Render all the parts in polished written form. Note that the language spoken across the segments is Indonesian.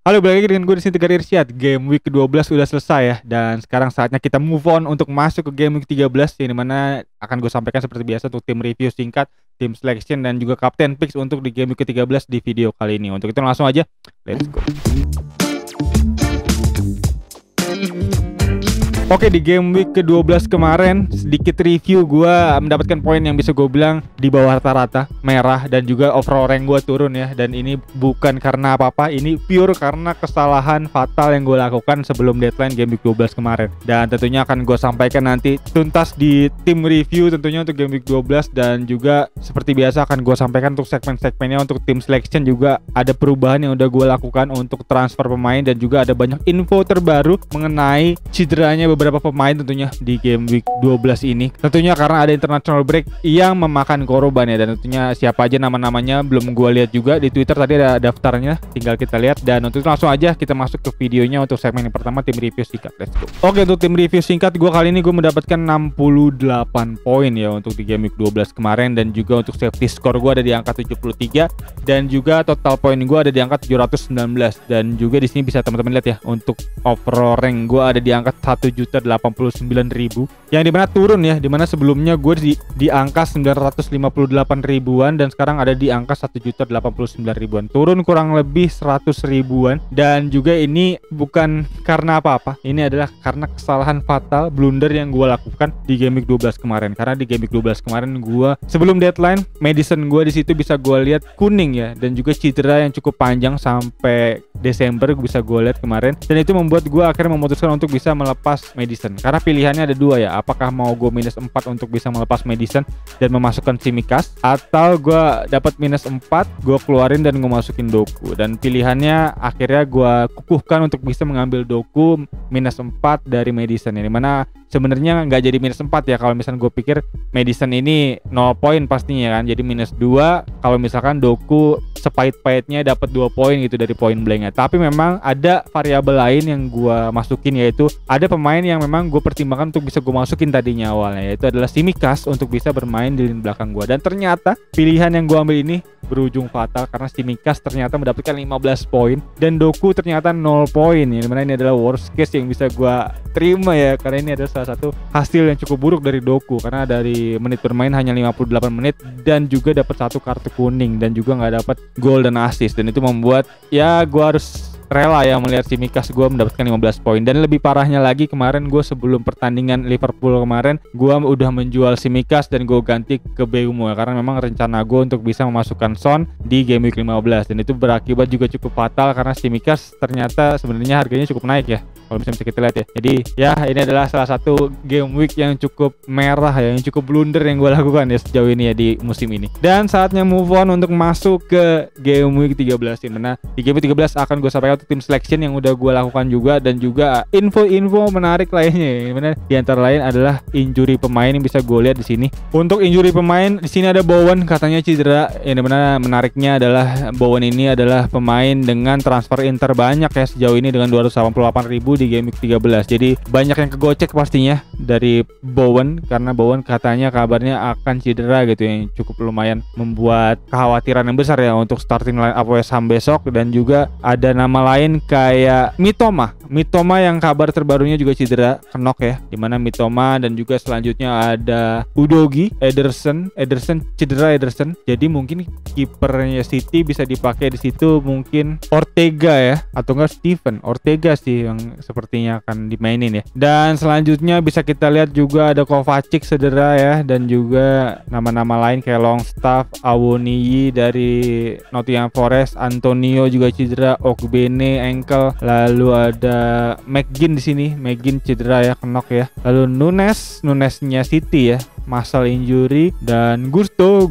Halo, balik lagi dengan gue di sini Tegar Irsyad. Game week ke-12 udah selesai ya. Dan sekarang saatnya kita move on untuk masuk ke game week 13, yang dimana akan gue sampaikan seperti biasa untuk tim review singkat, tim selection, dan juga captain picks untuk di game week ke-13 di video kali ini. Untuk itu langsung aja, let's go. Oke, di game week ke-12 kemarin sedikit review, gue mendapatkan poin yang bisa gue bilang di bawah rata-rata, merah, dan juga overall rank gue turun ya. Dan ini bukan karena apa-apa, ini pure karena kesalahan fatal yang gue lakukan sebelum deadline game week 12 kemarin. Dan tentunya akan gue sampaikan nanti tuntas di tim review tentunya untuk game week 12. Dan juga seperti biasa akan gue sampaikan untuk segmen-segmennya. Untuk tim selection juga ada perubahan yang udah gue lakukan untuk transfer pemain, dan juga ada banyak info terbaru mengenai cederanya beberapa pemain tentunya di game week 12 ini. Tentunya karena ada international break yang memakan korban ya, dan tentunya siapa aja nama-namanya belum gue lihat juga di Twitter, tadi ada daftarnya, tinggal kita lihat. Dan untuk itu langsung aja kita masuk ke videonya untuk segmen yang pertama, tim review singkat. Let's go. Oke, untuk tim review singkat gue kali ini gue mendapatkan 68 poin ya untuk di game week 12 kemarin, dan juga untuk safety score gue ada di angka 73, dan juga total poin gue ada di angka 719. Dan juga di sini bisa teman-teman lihat ya, untuk overall rank gue ada di angka 1.089.000, yang dimana turun ya, dimana sebelumnya gue di angka 958 ribuan, dan sekarang ada di angka 1.089 ribuan, turun kurang lebih 100 ribuan. Dan juga ini bukan karena apa-apa, ini adalah karena kesalahan fatal, blunder yang gue lakukan di game week 12 kemarin. Karena di game week 12 kemarin gue sebelum deadline, Madison gue di situ bisa gue lihat kuning ya, dan juga cedera yang cukup panjang sampai Desember bisa gue lihat kemarin. Dan itu membuat gue akhirnya memutuskan untuk bisa melepas Madison, karena pilihannya ada dua ya, apakah mau gue minus 4 untuk bisa melepas Madison dan memasukkan Tsimikas, atau gue dapat minus 4, gue keluarin dan gue masukin Doku. Dan pilihannya akhirnya gue kukuhkan untuk bisa mengambil Doku minus 4 dari Madison, yang dimana sebenarnya nggak jadi minus 4 ya. Kalau misalnya gue pikir Madison ini 0 poin pastinya kan, jadi minus 2 kalau misalkan Doku sepahit-pahitnya dapat 2 poin gitu dari poin blanknya. Tapi memang ada variabel lain yang gue masukin, yaitu ada pemain yang memang gue pertimbangkan untuk bisa gue masukin tadinya awalnya, yaitu adalah Tsimikas untuk bisa bermain di lini belakang gue. Dan ternyata pilihan yang gue ambil ini berujung fatal, karena Tsimikas ternyata mendapatkan 15 poin dan Doku ternyata 0 poin ya. Dimana ini adalah worst case yang bisa gue terima ya, karena ini adalah salah satu hasil yang cukup buruk dari Doku, karena dari menit bermain hanya 58 menit dan juga dapat 1 kartu kuning dan juga nggak dapat gol dan assist. Dan itu membuat ya gue harus rela ya melihat Tsimikas gue mendapatkan 15 poin. Dan lebih parahnya lagi, kemarin gue sebelum pertandingan Liverpool kemarin, gue udah menjual Tsimikas dan gue ganti ke Mbeumo ya, karena memang rencana gue untuk bisa memasukkan Son di game week 15. Dan itu berakibat juga cukup fatal, karena Tsimikas ternyata sebenarnya harganya cukup naik ya, kalau bisa kita lihat ya. Jadi ya ini adalah salah satu game week yang cukup merah ya, yang cukup blunder yang gue lakukan ya sejauh ini ya di musim ini. Dan saatnya move on untuk masuk ke game week 13, dimana di game week 13 akan gue sampaikan tim selection yang udah gue lakukan juga, dan juga info-info menarik lainnya, dimana di antara lain adalah injury pemain yang bisa gue lihat di sini. Untuk injury pemain di sini ada Bowen katanya cedera, yang dimana menariknya adalah Bowen ini adalah pemain dengan transfer in terbanyak ya sejauh ini dengan 288.000 di game week 13. Jadi banyak yang kegocek pastinya dari Bowen, karena Bowen katanya kabarnya akan cedera gitu, yang cukup lumayan membuat kekhawatiran yang besar ya untuk starting line up West Ham besok. Dan juga ada nama lain kayak Mitoma yang kabar terbarunya juga cedera, kenok ya, dimana Mitoma, dan juga selanjutnya ada Udogi, Ederson cedera. Jadi mungkin kipernya City bisa dipakai di situ, mungkin Ortega ya, atau enggak Steven Ortega sih yang sepertinya akan dimainin ya. Dan selanjutnya bisa kita lihat juga ada Kovacic cedera ya, dan juga nama-nama lain kayak Longstaff, Awoniyi dari Nottingham Forest, Antonio juga cedera, Ogbene ankle, lalu ada McGinn di sini, McGinn cedera ya, kenok ya. Lalu Nunesnya City ya, muscle injury, dan Gusto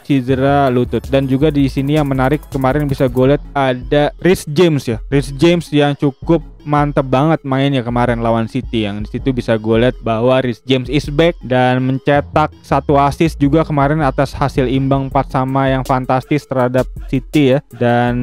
cedera lutut. Dan juga di sini yang menarik kemarin bisa gue lihat ada Reece James ya, Reece James yang cukup mantep banget mainnya kemarin lawan City, yang di situ bisa gue lihat bahwa Reece James is back dan mencetak 1 assist juga kemarin atas hasil imbang 4 sama yang fantastis terhadap City ya. Dan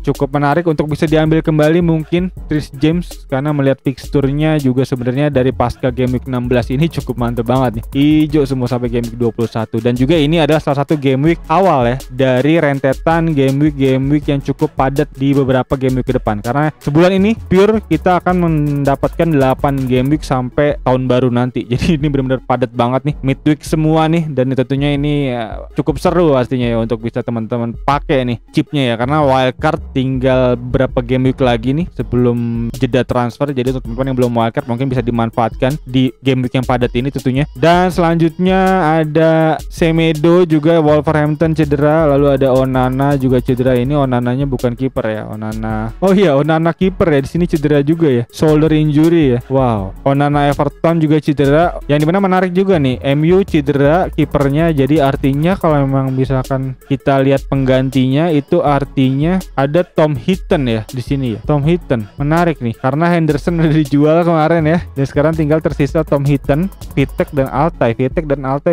cukup menarik untuk bisa diambil kembali mungkin Reece James, karena melihat fixturnya juga sebenarnya dari pasca game week 16 ini cukup mantep banget nih, hijau semua sampai game week 21. Dan juga ini adalah salah satu game week awal ya dari rentetan game week yang cukup padat di beberapa game week ke depan, karena sebulan ini pure kita akan mendapatkan 8 game week sampai tahun baru nanti. Jadi ini benar-benar padat banget nih, midweek semua nih, dan tentunya ini cukup seru pastinya ya untuk bisa teman-teman pakai nih chipnya ya, karena wildcard tinggal berapa game week lagi nih sebelum jeda transfer. Jadi untuk teman-teman yang belum wildcard mungkin bisa dimanfaatkan di game week yang padat ini tentunya. Dan selanjutnya ada Semedo juga Wolverhampton cedera, lalu ada Onana juga cedera. Ini Onananya bukan kiper ya, Onana. Oh iya, Onana kiper ya, di sini cedera juga ya, shoulder injury ya. Wow. Onana Everton juga cedera, yang dimana menarik juga nih, MU cedera kipernya. Jadi artinya kalau memang misalkan kita lihat penggantinya itu artinya ada Tom Heaton ya di sini ya. Tom Heaton menarik nih, karena Henderson udah dijual kemarin ya, dan sekarang tinggal tersisa Tom Heaton, Vitek dan Altay.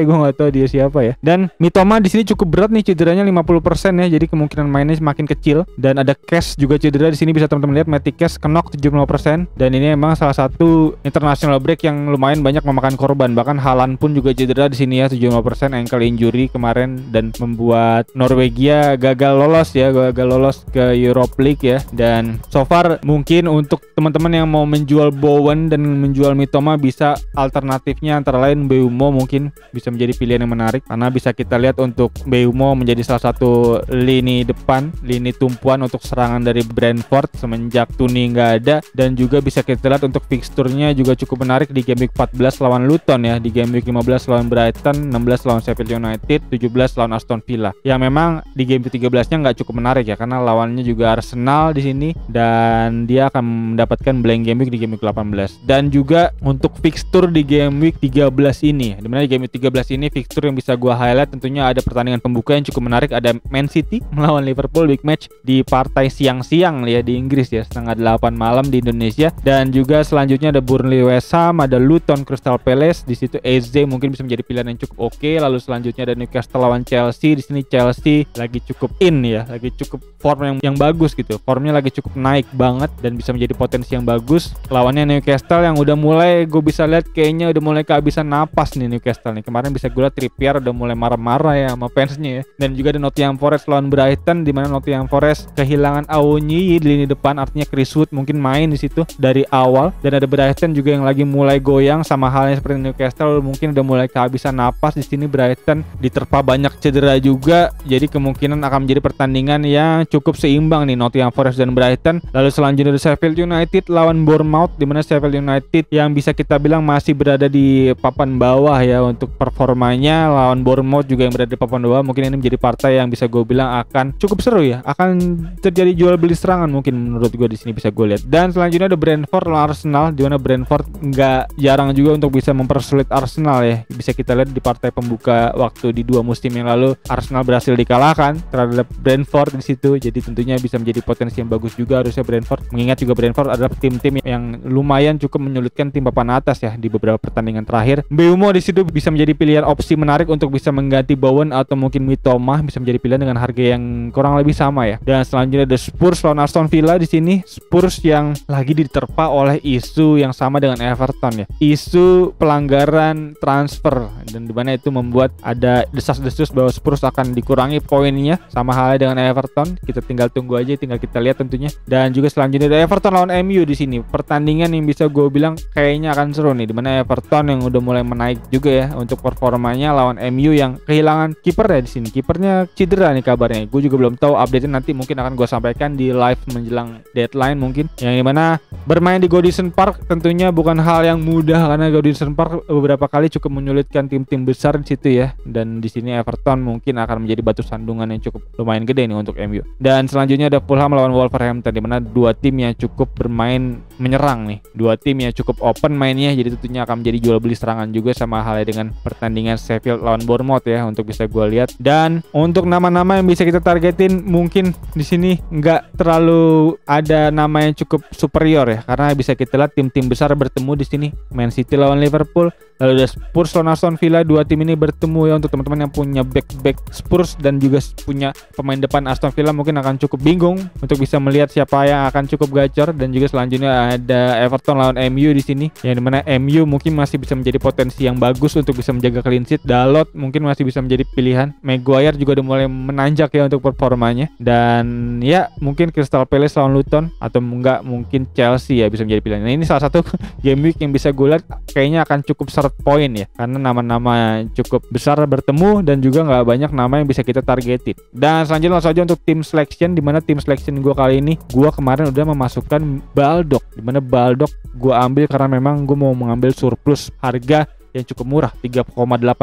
Gue nggak tahu dia siapa ya. Dan Mitoma di sini cukup berat nih, cederanya 50% ya, jadi kemungkinan mainnya semakin kecil. Dan ada Cash juga cedera di sini, bisa teman-teman lihat Matty Cash knock 75%. Dan ini emang salah satu international break yang lumayan banyak memakan korban. Bahkan Haaland pun juga cedera di sini ya, 75% ankle injury kemarin, dan membuat Norwegia gagal lolos ke Europe League ya. Dan so far mungkin untuk teman-teman yang mau menjual Bowen dan menjual Mitoma, bisa alternatifnya antara lain Mbeumo mungkin bisa menjadi pilihan yang menarik, karena bisa kita lihat untuk Mbeumo menjadi salah satu lini depan, lini tumpuan untuk serangan dari Brentford semenjak Tuni nggak ada. Dan juga bisa kita lihat untuk fixturnya juga cukup menarik di game week 14 lawan Luton ya, di game week 15 lawan Brighton, 16 lawan Sheffield United, 17 lawan Aston Villa. Ya memang di game week 13-nya nggak cukup menarik ya, karena lawannya juga Arsenal di sini, dan dia akan mendapatkan blank game week di game week 18. Dan juga untuk fixtur di game week 13 ini, dimana di game week 13 ini fixtur yang bisa gua highlight tentunya ada pertandingan pembuka yang cukup menarik. Ada Man City melawan Liverpool, big match di partai siang-siang ya di Inggris ya, setengah 8 malam di Indonesia. Dan juga selanjutnya ada Burnley West Ham, ada Luton Crystal Palace. Di situ Eze mungkin bisa menjadi pilihan yang cukup oke. Lalu selanjutnya ada Newcastle lawan Chelsea. Di sini Chelsea lagi cukup lagi cukup form yang bagus gitu. Formnya lagi cukup naik banget dan bisa menjadi potensi yang bagus. Lawannya Newcastle yang udah mulai gue bisa lihat kayaknya udah mulai kehabisan napas nih Newcastle nih. Kemarin bisa gue lihat Trippier udah mulai marah-marah ya sama fansnya ya. Dan juga ada Nottingham Forest lawan Brighton, di mana Nottingham Forest kehilangan Awoniyi di lini depan, artinya Chris Wood mungkin main di situ dari awal. Dan ada Brighton juga yang lagi mulai goyang, sama halnya seperti Newcastle mungkin udah mulai kehabisan napas di sini. Brighton diterpa banyak cedera juga, jadi kemungkinan akan menjadi pertandingan yang cukup seimbang nih Nottingham Forest dan Brighton. Lalu selanjutnya ada Sheffield United lawan Bournemouth, di mana Sheffield United yang bisa kita bilang masih berada di papan bawah ya untuk performanya, lawan Bournemouth juga yang berada di papan bawah. Mungkin ini menjadi partai yang bisa gue bilang akan cukup seru ya, akan terjadi jual beli serangan mungkin menurut gue di sini bisa gue lihat. Dan selanjutnya ada Brentford lawan Arsenal, di mana Brentford nggak jarang juga untuk bisa mempersulit Arsenal ya. Bisa kita lihat di partai pembuka waktu di 2 musim yang lalu, Arsenal berhasil dikalahkan terhadap Brentford di situ. Jadi tentunya bisa menjadi potensi yang bagus juga harusnya Brentford, mengingat juga Brentford adalah tim-tim yang lumayan cukup menyulitkan tim papan atas ya di beberapa pertandingan terakhir. Mbeumo di situ bisa menjadi pilihan opsi menarik untuk bisa mengganti Bowen atau mungkin Mitoma, bisa menjadi pilihan dengan harga yang kurang lebih sama ya. Dan selanjutnya ada Spurs lawan Aston Villa, di sini Spurs yang lagi diterpa oleh isu yang sama dengan Everton ya, isu pelanggaran transfer, dan dimana itu membuat ada desas-desus bahwa Spurs akan dikurangi poinnya sama halnya dengan Everton. Kita tinggal tunggu aja, tinggal kita lihat tentunya. Dan juga selanjutnya ada Everton lawan MU di sini, pertandingan yang bisa gue bilang kayaknya akan seru nih, dimana Everton yang udah mulai menaik juga ya untuk performanya lawan MU yang kehilangan kiper ya di sini. Kipernya cedera nih kabarnya. Gue juga belum tahu update-nya, nanti mungkin akan gue sampaikan di live menjelang deadline mungkin. Yang dimana bermain di Goodison Park tentunya bukan hal yang mudah, karena Goodison Park beberapa kali cukup menyulitkan tim-tim besar di situ ya. Dan di sini Everton mungkin akan menjadi batu sandungan yang cukup lumayan gede nih untuk MU. Dan selanjutnya ada Fulham lawan Wolverhampton, di mana dua tim yang cukup bermain menyerang nih, dua tim yang cukup open mainnya, jadi tentunya akan menjadi jual beli serangan juga sama halnya dengan pertandingan Sheffield lawan Bournemouth ya untuk bisa gue lihat. Dan untuk nama-nama yang bisa kita targetin mungkin di sini nggak terlalu ada nama yang cukup superior ya, karena bisa kita lihat tim-tim besar bertemu di sini. Man City lawan Liverpool, lalu ada Spurs lawan Aston Villa. Dua tim ini bertemu ya. Untuk teman-teman yang punya back Spurs dan juga punya pemain depan Aston Villa mungkin akan cukup bingung untuk bisa melihat siapa yang akan cukup gacor. Dan juga selanjutnya ada Everton lawan MU di sini, yang dimana MU mungkin masih bisa menjadi potensi yang bagus untuk bisa menjaga clean sheet. Dalot mungkin masih bisa menjadi pilihan. Maguire juga udah mulai menanjak ya untuk performanya. Dan ya mungkin Crystal Palace lawan Luton, atau enggak mungkin Chelsea ya bisa menjadi pilihan. Nah, ini salah satu game week yang bisa gue lihat kayaknya akan cukup seret poin ya, karena nama-nama cukup besar bertemu dan juga nggak banyak nama yang bisa kita targetin. Dan selanjutnya langsung aja untuk tim selection, dimana tim selection gue kali ini gue kemarin udah memasukkan Baldock, dimana Baldock gue ambil karena memang gue mau mengambil surplus harga yang cukup murah, 3,8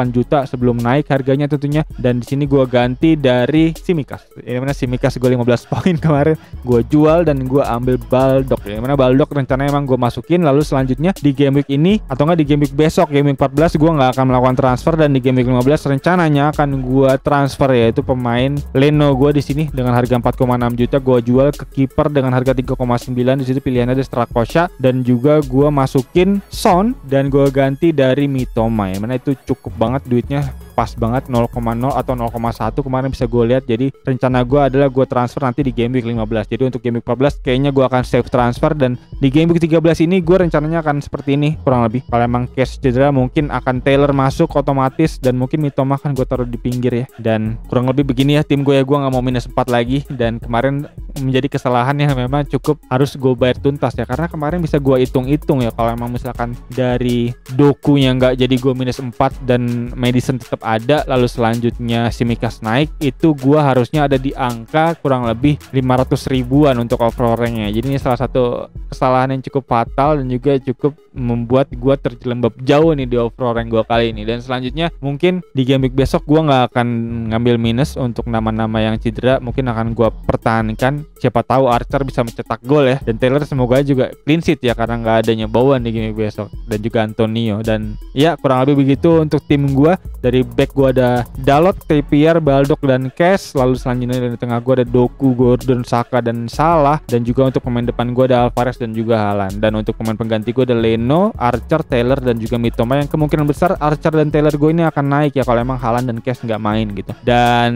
juta sebelum naik harganya tentunya. Dan di sini gue ganti dari Tsimikas. Yang mana Tsimikas gue 15 poin kemarin gue jual dan gue ambil Baldock. Yang mana Baldock rencananya emang gue masukin, lalu selanjutnya di game week ini atau enggak di game week besok, game week 14 gue nggak akan melakukan transfer, dan di game week 15 rencananya akan gue transfer, yaitu pemain Leno gue di sini dengan harga 4,6 juta gue jual ke kiper dengan harga 3,9. Di situ pilihannya ada Strakosha, dan juga gue masukin Son dan gue ganti dari Mitoma, ya mana itu cukup banget duitnya, pas banget 0,0 atau 0,1 kemarin bisa gue lihat. Jadi rencana gue adalah gue transfer nanti di game week 15. Jadi untuk game week 14 kayaknya gue akan save transfer, dan di game week 13 ini gue rencananya akan seperti ini kurang lebih. Kalau emang cash cedera mungkin akan Taylor masuk otomatis, dan mungkin Mitoma kan gue taruh di pinggir ya. Dan kurang lebih begini ya tim gue ya, gue nggak mau minus 4 lagi. Dan kemarin menjadi kesalahan yang memang cukup harus gue bayar tuntas ya, karena kemarin bisa gue hitung-hitung ya, kalau emang misalkan dari Dokunya nggak jadi gue minus 4 dan Madison tetap ada, lalu selanjutnya Tsimikas naik, itu gua harusnya ada di angka kurang lebih 500 ribuan untuk overall ranknya. Jadi ini salah satu kesalahan yang cukup fatal dan juga cukup membuat gua terjelembab jauh nih di overall rank gua kali ini. Dan selanjutnya mungkin di game week besok gua nggak akan ngambil minus untuk nama-nama yang cedera, mungkin akan gua pertahankan. Siapa tahu Archer bisa mencetak gol ya, dan Taylor semoga juga clean sheet ya, karena nggak adanya Bowen di game week besok, dan juga Antonio. Dan ya kurang lebih begitu untuk tim gua. Dari back gue ada Dalot, Trippier, Baldock, dan Cash. Lalu selanjutnya di tengah gue ada Doku, Gordon, Saka, dan Salah. Dan juga untuk pemain depan gue ada Alvarez dan juga Haaland. Dan untuk pemain pengganti gue ada Leno, Archer, Taylor, dan juga Mitoma. Yang kemungkinan besar Archer dan Taylor gue ini akan naik ya kalau emang Haaland dan Cash nggak main gitu. Dan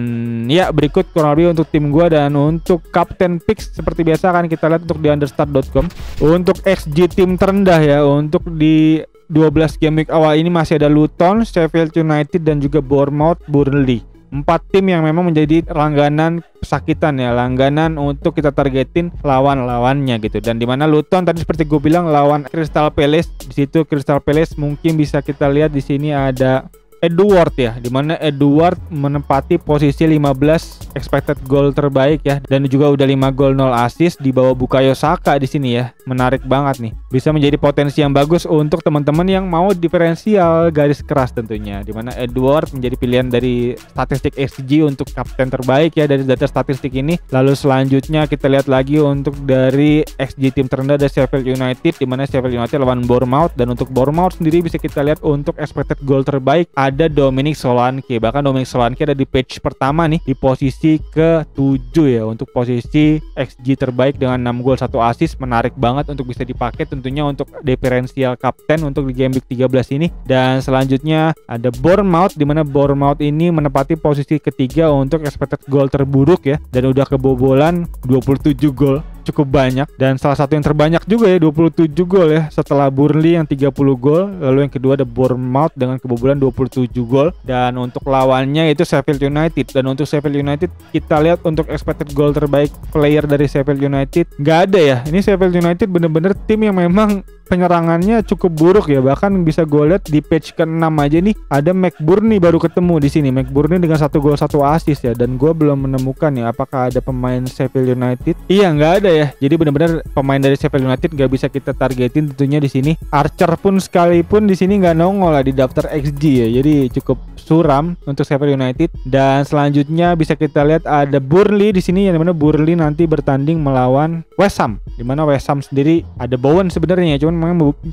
ya berikut kurang lebih untuk tim gue. Dan untuk Captain Picks seperti biasa akan kita lihat untuk di understat.com. Untuk XG tim terendah ya, untuk di 12 game week awal ini masih ada Luton, Sheffield United, dan juga Bournemouth, Burnley. 4 tim yang memang menjadi langganan pesakitan ya, langganan untuk kita targetin lawan-lawannya gitu. Dan dimana Luton tadi seperti gue bilang lawan Crystal Palace, di situ Crystal Palace mungkin bisa kita lihat di sini ada Edward ya, dimana Edward menempati posisi 15 expected goal terbaik ya, dan juga udah 5 gol 0 assist di bawah Bukayo Saka di sini ya. Menarik banget nih, bisa menjadi potensi yang bagus untuk teman-teman yang mau diferensial garis keras tentunya, dimana Edward menjadi pilihan dari statistik XG untuk kapten terbaik ya dari data statistik ini. Lalu selanjutnya kita lihat lagi untuk dari XG tim terendah ada Sheffield United, dimana Sheffield United lawan Bournemouth. Dan untuk Bournemouth sendiri bisa kita lihat untuk expected goal terbaik ada Dominic Solanke. Bahkan Dominic Solanke ada di page pertama nih di posisi ke-7 ya untuk posisi XG terbaik dengan 6 gol 1 assist. Menarik banget untuk bisa dipakai tentunya untuk diferensial kapten untuk di game week 13 ini. Dan selanjutnya ada Bournemouth, di mana Bournemouth ini menempati posisi ketiga untuk expected goal terburuk ya, dan udah kebobolan 27 gol. Cukup banyak, dan salah satu yang terbanyak juga ya 27 gol ya, setelah Burnley yang 30 gol. Lalu yang kedua ada Bournemouth dengan kebobolan 27 gol, dan untuk lawannya itu Sheffield United. Dan untuk Sheffield United kita lihat untuk expected goal terbaik player dari Sheffield United nggak ada ya. Ini Sheffield United bener-bener tim yang memang penyerangannya cukup buruk ya. Bahkan bisa gue lihat di page ke-6 aja nih ada McBurnie baru ketemu di sini. McBurnie dengan 1 gol 1 assist ya, dan gue belum menemukan ya apakah ada pemain Sheffield United. Iya nggak ada ya. Jadi benar-benar pemain dari Sheffield United nggak bisa kita targetin tentunya di sini. Archer pun sekalipun di sini nggak nongol lah di daftar XG ya. Jadi cukup suram untuk Sheffield United. Dan selanjutnya bisa kita lihat ada Burnley di sini, yang dimana Burnley nanti bertanding melawan West Ham. Dimana West Ham sendiri ada Bowen sebenarnya, cuman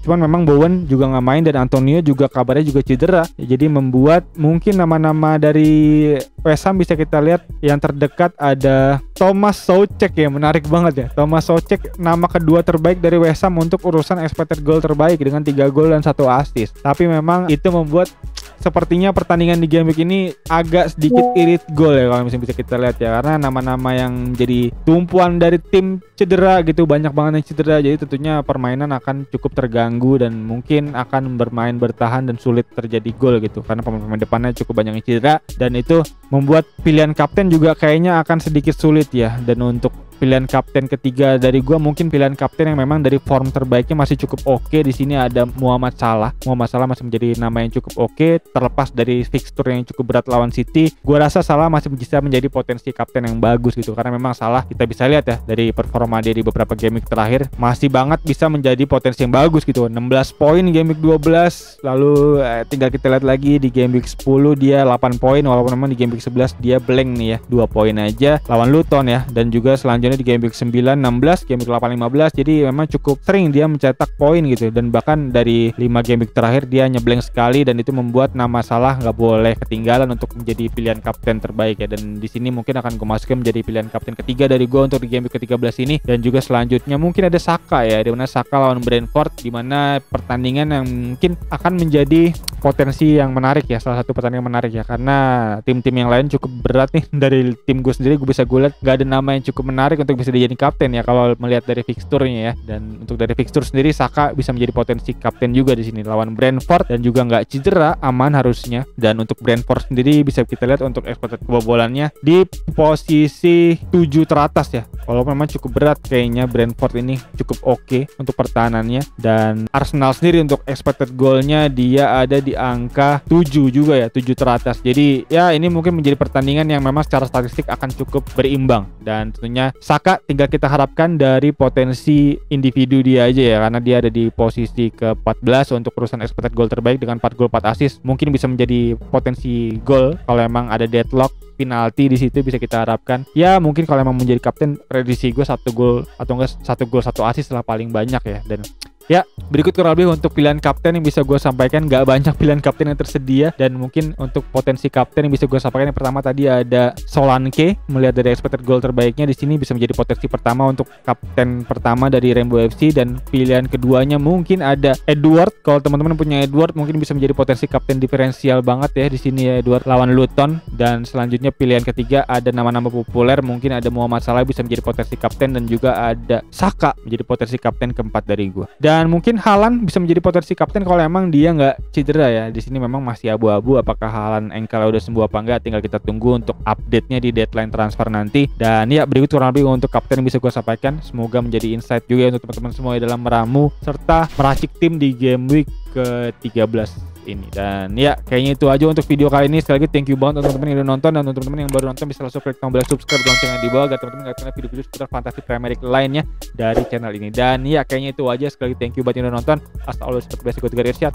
Cuman memang Bowen juga nggak main dan Antonio juga kabarnya juga cedera. Jadi membuat mungkin nama-nama dari West Ham bisa kita lihat yang terdekat ada Thomas Soucek ya, menarik banget ya. Thomas Soucek nama kedua terbaik dari West Ham untuk urusan expected goal terbaik dengan 3 gol dan 1 assist. Tapi memang itu membuat sepertinya pertandingan di game week ini agak sedikit irit gol ya kalau misalnya bisa kita lihat ya, karena nama-nama yang jadi tumpuan dari tim cedera gitu, banyak banget yang cedera. Jadi tentunya permainan akan cukup terganggu dan mungkin akan bermain bertahan dan sulit terjadi gol gitu karena pemain depannya cukup banyak yang cedera, dan itu membuat pilihan kapten juga kayaknya akan sedikit sulit ya. Dan untuk pilihan kapten ketiga dari gua mungkin pilihan kapten yang memang dari form terbaiknya masih cukup oke. Di sini ada Muhammad Salah. Muhammad Salah masih menjadi nama yang cukup oke terlepas dari fixture yang cukup berat lawan City. Gua rasa Salah masih bisa menjadi potensi kapten yang bagus gitu, karena memang Salah kita bisa lihat ya dari performa dia di beberapa game week terakhir masih banget bisa menjadi potensi yang bagus gitu. 16 poin game week 12, lalu tinggal kita lihat lagi di game week 10 dia 8 poin, walaupun memang di game week 11 dia blank nih ya, 2 poin aja lawan Luton ya. Dan juga selanjutnya di game week 9 16, game week 8 15. Jadi memang cukup sering dia mencetak poin gitu, dan bahkan dari 5 game week terakhir dia nyebleng sekali, dan itu membuat nama Salah nggak boleh ketinggalan untuk menjadi pilihan kapten terbaik ya. Dan di sini mungkin akan gue masukin menjadi pilihan kapten ketiga dari gue untuk di game week ke-13 ini. Dan juga selanjutnya mungkin ada Saka ya, di mana Saka lawan Brentford, di mana pertandingan yang mungkin akan menjadi potensi yang menarik ya, salah satu pertandingan menarik ya, karena tim-tim yang lain cukup berat nih. Dari tim gue sendiri gue bisa gue lihat gak ada nama yang cukup menarik untuk bisa dijadiin kapten ya kalau melihat dari fixturnya ya. Dan untuk dari fixture sendiri Saka bisa menjadi potensi kapten juga di sini lawan Brentford, dan juga nggak cedera, aman harusnya. Dan untuk Brentford sendiri bisa kita lihat untuk expected kebobolannya di posisi 7 teratas ya, walaupun memang cukup berat kayaknya Brentford ini cukup oke untuk pertahanannya. Dan Arsenal sendiri untuk expected goalnya dia ada di angka 7 juga ya, 7 teratas. Jadi ya ini mungkin menjadi pertandingan yang memang secara statistik akan cukup berimbang. Dan tentunya Saka tinggal kita harapkan dari potensi individu dia aja ya, karena dia ada di posisi ke-14 untuk urusan expected goal terbaik dengan 4 gol 4 assist. Mungkin bisa menjadi potensi gol kalau emang ada deadlock penalti di situ, bisa kita harapkan. Ya mungkin kalau emang menjadi kapten, prediksi gue 1 gol atau enggak 1 gol 1 assist lah paling banyak ya. Dan ya, berikut kurang lebih untuk pilihan kapten yang bisa gue sampaikan. Gak banyak pilihan kapten yang tersedia, dan mungkin untuk potensi kapten yang bisa gue sampaikan, yang pertama tadi ada Solanke. Melihat dari expected goal terbaiknya di sini bisa menjadi potensi pertama untuk kapten pertama dari Rainbow FC. Dan pilihan keduanya mungkin ada Edward. Kalau teman-teman punya Edward mungkin bisa menjadi potensi kapten diferensial banget ya di sini ya, Edward lawan Luton. Dan selanjutnya pilihan ketiga ada nama-nama populer, mungkin ada Muhammad Salah bisa menjadi potensi kapten, dan juga ada Saka menjadi potensi kapten keempat dari gue. Dan mungkin Haaland bisa menjadi potensi kapten kalau emang dia nggak cedera ya. Di sini memang masih abu-abu apakah Haaland ankle udah sembuh apa enggak, tinggal kita tunggu untuk update-nya di deadline transfer nanti. Dan ya berikut kurang lebih untuk kapten yang bisa gue sampaikan. Semoga menjadi insight juga untuk teman-teman semua dalam meramu serta meracik tim di game week ke-13 ini. Dan ya kayaknya itu aja untuk video kali ini. Sekali lagi thank you banget untuk teman-teman yang udah nonton, dan untuk teman-teman yang baru nonton bisa langsung klik tombol subscribe loncengnya di bawah agar teman-teman gak ketinggalan video-video seputar fantasi Premier League lainnya dari channel ini. Dan ya kayaknya itu aja. Sekali lagi thank you buat yang udah nonton. As always seperti biasa gue Tegar Irsyad.